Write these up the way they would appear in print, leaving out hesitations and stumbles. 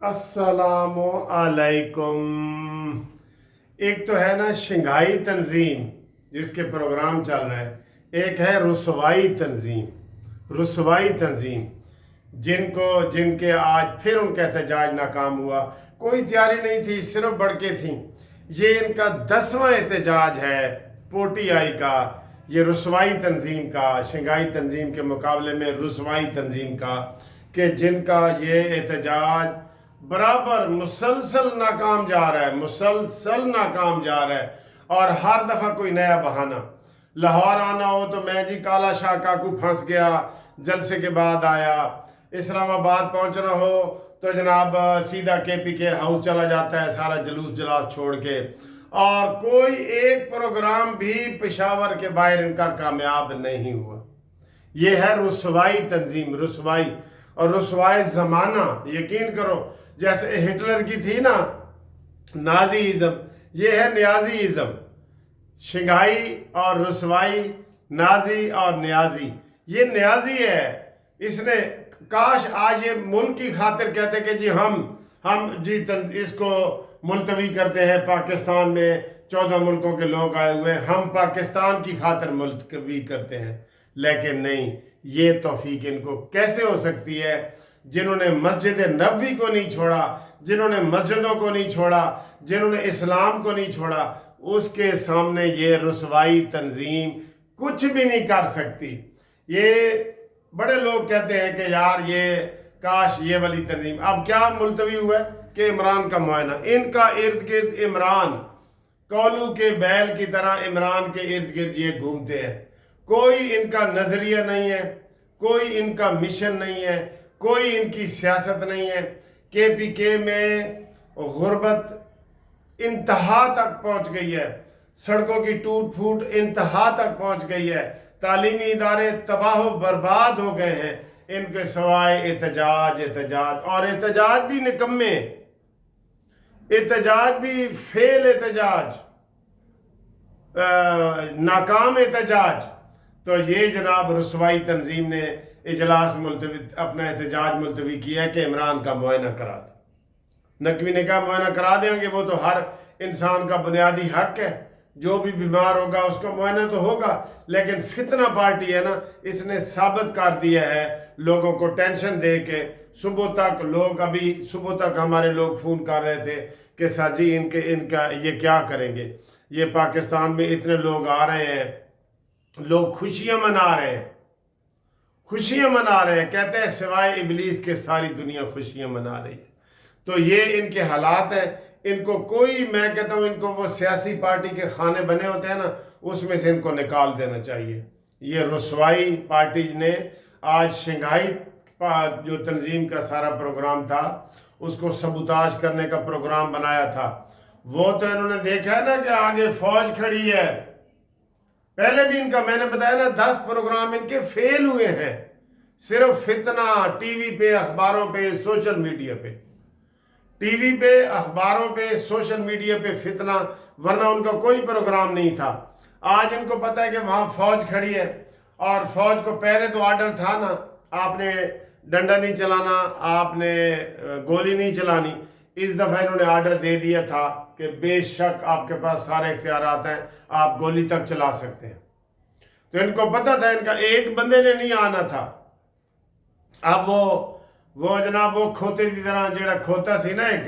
अस्सलामु अलैकुम। एक तो है ना शंघाई तंजीम जिसके प्रोग्राम चल रहे हैं, एक है रुसवाई तंजीम जिनके आज फिर उनका एहतजाज नाकाम हुआ। कोई तैयारी नहीं थी, सिर्फ बढ़के थी। ये इनका 10वां एहतजाज है पोटीआई का, ये रुसवाई तंजीम का, शंघाई तंजीम के मुकाबले में रुसवाई तंजीम का, कि जिनका ये एहतजाज बराबर मुसलसल नाकाम जा रहा है, मुसलसल नाकाम जा रहा है। और हर दफ़ा कोई नया बहाना। लाहौर आना हो तो मैं जी काला शाह काकू फंस गया, जलसे के बाद आया। इस्लामाबाद पहुंचना हो तो जनाब सीधा KPK हाउस चला जाता है, सारा जलूस जलास छोड़ के। और कोई एक प्रोग्राम भी पेशावर के बाहर इनका कामयाब नहीं हुआ। ये है रुसवाई तंजीम, रुसवाई और रुसवाई ज़माना। यकीन करो, जैसे हिटलर की थी ना नाजीइज़्म, ये है न्याजीइज़्म। शंघाई और रुसवाई, नाजी और न्याजी। ये न्याजी है। इसने काश आज ये मुल्क की खातिर कहते कि जी हम जी इसको मुलतवी करते हैं, पाकिस्तान में 14 मुल्कों के लोग आए हुए हैं, हम पाकिस्तान की खातिर मुलतवी करते हैं। लेकिन नहीं, ये तौफीक इनको कैसे हो सकती है, जिन्होंने मस्जिद नबवी को नहीं छोड़ा, जिन्होंने मस्जिदों को नहीं छोड़ा, जिन्होंने इस्लाम को नहीं छोड़ा, उसके सामने ये रुसवाई तंजीम कुछ भी नहीं कर सकती। ये बड़े लोग कहते हैं कि यार ये काश ये वाली तंजीम। अब क्या मुलतवी हुआ है कि इमरान का मुआयना, इनका इर्द गिर्द इमरान, कोलू के बैल की तरह इमरान के इर्द गिर्द ये घूमते हैं। कोई इनका नजरिया नहीं है, कोई इनका मिशन नहीं है, कोई इनकी सियासत नहीं है। KPK में गुर्बत इंतहा तक पहुंच गई है, सड़कों की टूट फूट इंतहा तक पहुंच गई है, तालीमी इदारे तबाह बर्बाद हो गए हैं। इनके सवाए एहतजाज और एहतजाज भी निकम्मे, एहतजाज भी फेल एहतजाज, नाकाम एहतजाज। तो ये जनाब रुसवाई तंजीम ने इजलास मुलतवी, अपना एहतजाज मुलतवी किया है कि इमरान का मुआयना करा दे। नकवी ने कहा मुआयना करा देंगे, वो तो हर इंसान का बुनियादी हक है, जो भी बीमार होगा उसका मुआयना तो होगा। लेकिन फितना पार्टी है ना, इसने साबित कर दिया है लोगों को टेंशन दे के। सुबह तक लोग, अभी सुबह तक हमारे लोग फ़ोन कर रहे थे कि सर जी इनका ये क्या करेंगे, ये पाकिस्तान में इतने लोग आ रहे हैं, लोग खुशियाँ मना रहे हैं, खुशियाँ मना रहे हैं, कहते हैं सिवाय इबलीस के सारी दुनिया खुशियाँ मना रही है। तो ये इनके हालात हैं। इनको कोई, मैं कहता हूँ इनको वो सियासी पार्टी के खाने बने होते हैं ना, उसमें से इनको निकाल देना चाहिए। ये रुसवाई पार्टी ने आज शंघाई जो तंजीम का सारा प्रोग्राम था उसको सबूताज करने का प्रोग्राम बनाया था। वो तो इन्होंने देखा है ना कि आगे फौज खड़ी है। पहले भी इनका मैंने बताया ना 10 प्रोग्राम इनके फेल हुए हैं। सिर्फ फितना, टीवी पे, अखबारों पे, सोशल मीडिया पे, टीवी पे, अखबारों पे, सोशल मीडिया पे फितना, वरना उनका कोई प्रोग्राम नहीं था। आज इनको पता है कि वहाँ फौज खड़ी है, और फौज को पहले तो आर्डर था ना, आपने डंडा नहीं चलाना, आपने गोली नहीं चलानी। इस दफ़ा इन्होंने आर्डर दे दिया था कि बेशक आपके पास सारे इख्तियारात हैं, आप गोली तक चला सकते हैं। तो इनको पता था, इनका एक बंदे ने नहीं आना था। अब वो जनाब वो खोते की तरह जेड़ा खोता सी ना, एक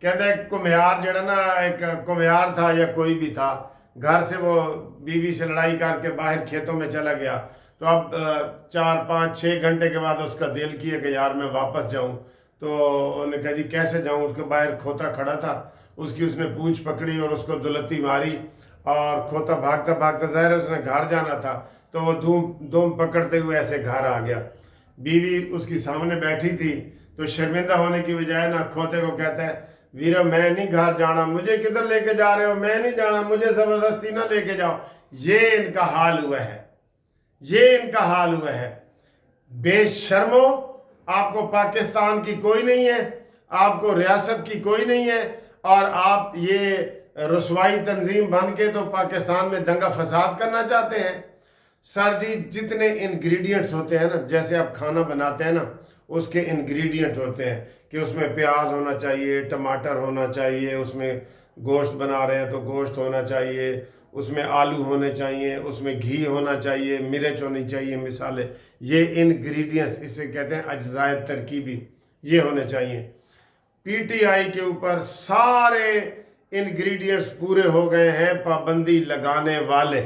कहते कुम्हार जेड़ा ना, एक कुम्हार था या कोई भी था, घर से वो बीवी से लड़ाई करके बाहर खेतों में चला गया। तो अब 4, 5, 6 घंटे के बाद उसका दिल किया कि यार मैं वापस जाऊं। तो उन्होंने कहा जी कैसे जाऊं, उसके बाहर खोता खड़ा था, उसकी उसने पूंछ पकड़ी और उसको दुलत्ती मारी, और खोता भागता भागता, ज़ाहिर है उसने घर जाना था, तो वो धूम पकड़ते हुए ऐसे घर आ गया। बीवी उसकी सामने बैठी थी, तो शर्मिंदा होने की बजाय ना खोते को कहता है, वीरा मैं नहीं घर जाना, मुझे किधर लेके जा रहे हो, मैं नहीं जाना, मुझे ज़बरदस्ती ना लेके जाओ। ये इनका हाल हुआ है, ये इनका हाल हुआ है। बेशर्मो, आपको पाकिस्तान की कोई नहीं है, आपको रियासत की कोई नहीं है, और आप ये रुसवाई तंजीम बन के तो पाकिस्तान में दंगा फसाद करना चाहते हैं। सर जी जितने इंग्रेडिएंट्स होते हैं ना, जैसे आप खाना बनाते हैं ना, उसके इंग्रेडिएंट होते हैं कि उसमें प्याज होना चाहिए, टमाटर होना चाहिए, उसमें गोश्त बना रहे हैं तो गोश्त होना चाहिए, उसमें आलू होने चाहिए, उसमें घी होना चाहिए, मिर्च होनी चाहिए, मिसाले, ये इंग्रेडिएंट्स इसे कहते हैं अज्जाए तरकीबी, ये होने चाहिए। पीटीआई के ऊपर सारे इंग्रेडिएंट्स पूरे हो गए हैं, पाबंदी लगाने वाले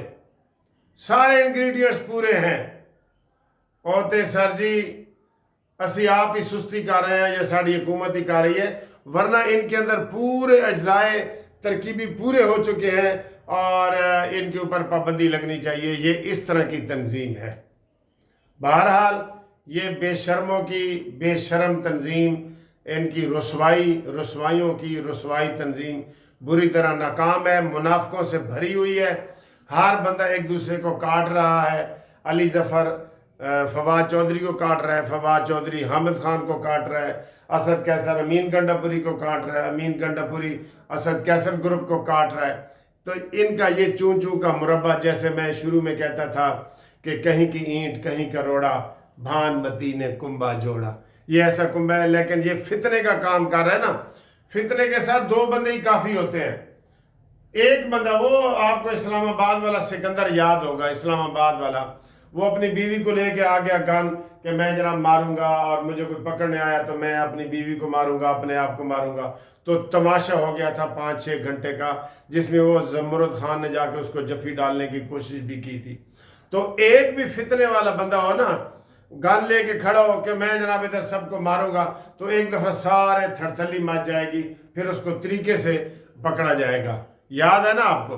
सारे इंग्रेडिएंट्स पूरे हैं। और ते सर जी असी आप ही सुस्ती कर रहे हैं या साड़ी हुकूमत ही कर रही है, वरना इनके अंदर पूरे अज्जाए तरकीबी पूरे हो चुके हैं और इनके ऊपर पाबंदी लगनी चाहिए। ये इस तरह की तंजीम है। बहरहाल ये बेशर्मों की बेशरम तंजीम, इनकी रसवाइयों की रसवाई तंजीम बुरी तरह नाकाम है, मुनाफिकों से भरी हुई है। हर बंदा एक दूसरे को काट रहा है। अली जफ़र फवाद चौधरी को काट रहा है, फवाद चौधरी हामिद खान को काट रहा है, असद कैसर अमीन गंडापुरी को काट रहा है, अमीन गंडापुरी असद कैसर ग्रुप को काट रहा है। तो इनका ये चूं चूं का मुरब्बा, जैसे मैं शुरू में कहता था कि कहीं की ईंट कहीं का रोड़ा, भानमती ने कुंबा जोड़ा, ये ऐसा कुंबा है। लेकिन ये फितने का काम कर रहा है ना। फितने के साथ दो बंदे ही काफ़ी होते हैं। एक बंदा, वो आपको इस्लामाबाद वाला सिकंदर याद होगा, इस्लामाबाद वाला, वो अपनी बीवी को लेके आ गया गन कि मैं जरा मारूंगा और मुझे कोई पकड़ने आया तो मैं अपनी बीवी को मारूंगा, अपने आप को मारूंगा। तो तमाशा हो गया था 5-6 घंटे का, जिसमें वो जमरुद खान ने जाके उसको जफ्फी डालने की कोशिश भी की थी। तो एक भी फितने वाला बंदा हो ना, गन लेके खड़ा हो कि मैं जनाब इधर सबको मारूंगा, तो एक दफ़ा सारे थरथली मच जाएगी, फिर उसको तरीके से पकड़ा जाएगा। याद है ना आपको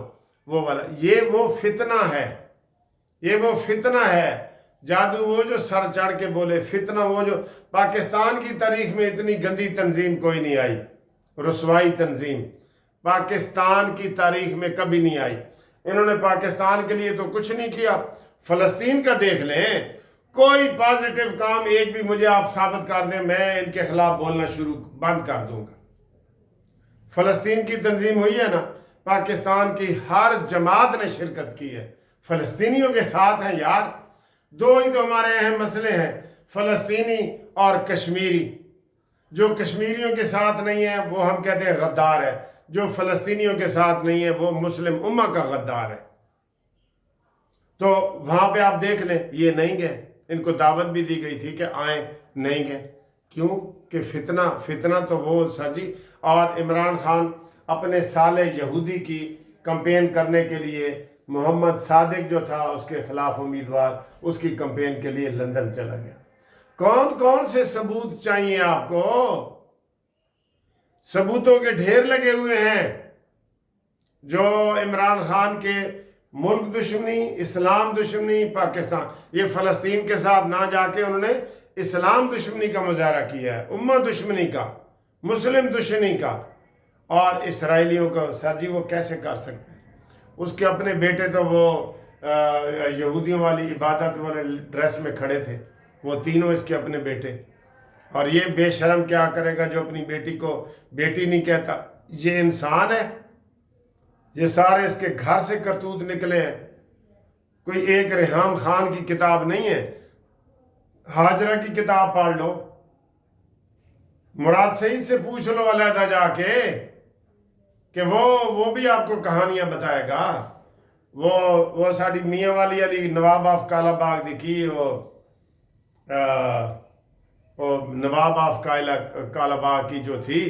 वो वाला? ये वो फितना है, ये वो फितना है। जादू वो जो सर चढ़ के बोले, फितना वो जो पाकिस्तान की तारीख में इतनी गंदी तंजीम कोई नहीं आई, रसवाई तंजीम पाकिस्तान की तारीख में कभी नहीं आई। इन्होंने पाकिस्तान के लिए तो कुछ नहीं किया। फ़लस्तीन का देख लें, कोई पॉजिटिव काम एक भी मुझे आप साबित कर दें, मैं इनके खिलाफ बोलना शुरू बंद कर दूंगा। फ़लस्तीन की तंजीम हुई है ना, पाकिस्तान की हर जमात ने शिरकत की है, फ़लस्तीनियों के साथ हैं यार। दो ही तो हमारे अहम मसले हैं, फ़लस्तीनी और कश्मीरी। जो कश्मीरियों के साथ नहीं है वो हम कहते हैं गद्दार है, जो फ़लस्तीनियों के साथ नहीं है वो मुस्लिम उम्मा का गद्दार है। तो वहाँ पे आप देख लें, ये नहीं गए, इनको दावत भी दी गई थी कि आए, नहीं गए। क्यों? कि फितना तो वो सर जी। और इमरान खान अपने साले यहूदी की कंपेन करने के लिए, मोहम्मद सादिक जो था उसके खिलाफ उम्मीदवार, उसकी कंपेन के लिए लंदन चला गया। कौन कौन से सबूत चाहिए आपको? सबूतों के ढेर लगे हुए हैं। जो इमरान खान के मुल्क दुश्मनी, इस्लाम दुश्मनी, पाकिस्तान, ये फ़लस्तीन के साथ ना जाके उन्होंने इस्लाम दुश्मनी का मुजाहरा किया है, उम्मा दुश्मनी का, मुस्लिम दुश्मनी का। और इसराइलियों को सर जी वो कैसे कर सकते हैं? उसके अपने बेटे तो वो यहूदियों वाली इबादत वाले ड्रेस में खड़े थे, वो तीनों इसके अपने बेटे। और ये बेशरम क्या करेगा जो अपनी बेटी को बेटी नहीं कहता? ये इंसान है? ये सारे इसके घर से करतूत निकले हैं। कोई एक रेहान खान की किताब नहीं है, हाजरा की किताब पढ़ लो, मुराद सईद से पूछ लो अलहदा जाके कि वो भी आपको कहानियां बताएगा। वो साड़ी मियाँ वाली अली नवाब ऑफ कालाबाग दिखी, वो नवाब ऑफ कालाबाग की जो थी,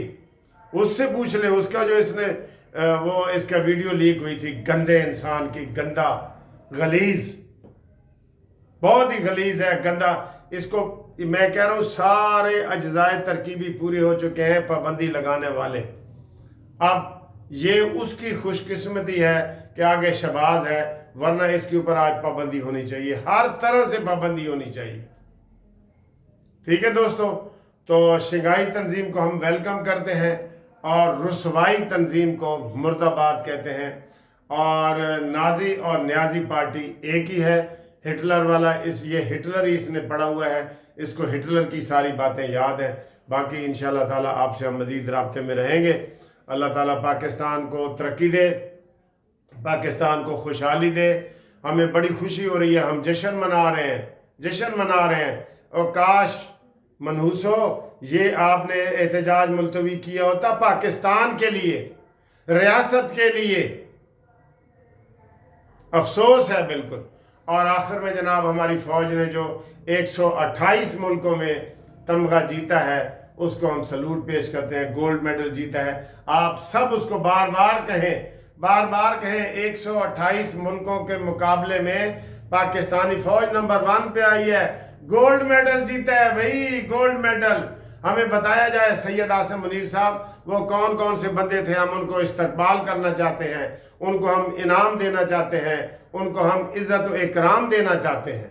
उससे पूछ ले। उसका जो इसने वो इसका वीडियो लीक हुई थी, गंदे इंसान की, गंदा, गलीज, बहुत ही गलीज है, गंदा। इसको मैं कह रहा हूँ सारे अज्जाए तरकीबी पूरे हो चुके हैं पाबंदी लगाने वाले। अब ये उसकी खुशकिस्मती है कि आगे शहबाज है, वरना इसके ऊपर आज पाबंदी होनी चाहिए, हर तरह से पाबंदी होनी चाहिए। ठीक है दोस्तों, तो शंघाई तंजीम को हम वेलकम करते हैं और रुसवाई तंजीम को मुर्दाबाद कहते हैं। और नाजी और न्याजी पार्टी एक ही है। हिटलर वाला ये हिटलर ही इसने पढ़ा हुआ है, इसको हिटलर की सारी बातें याद हैं। बाकी इंशाअल्लाह ताला आपसे हम मज़ीद राब्ते में रहेंगे। अल्लाह ताला पाकिस्तान को तरक्की दे, पाकिस्तान को खुशहाली दे, ہمیں بڑی خوشی ہو رہی ہے، ہم جشن منا رہے ہیں اور کاش منحوسو یہ آپ نے احتجاج ملتوی کیا ہوتا پاکستان کے لیے، ریاست کے لیے۔ افسوس ہے بالکل۔ اور آخر میں جناب ہماری فوج نے جو 128 ملکوں میں تمغہ جیتا ہے اس کو ہم سلوٹ پیش کرتے ہیں، گولڈ میڈل جیتا ہے۔ آپ سب اس کو بار بار کہیں 128 ملکوں کے مقابلے میں پاکستانی فوج نمبر 1 پہ آئی ہے، گولڈ میڈل جیتا ہے بھائی، گولڈ میڈل۔ ہمیں بتایا جائے سید عاصم منیر صاحب وہ کون کون سے بندے تھے، ہم ان کو استقبال کرنا چاہتے ہیں، ان کو ہم انعام دینا چاہتے ہیں، ان کو ہم عزت و اکرام دینا چاہتے ہیں۔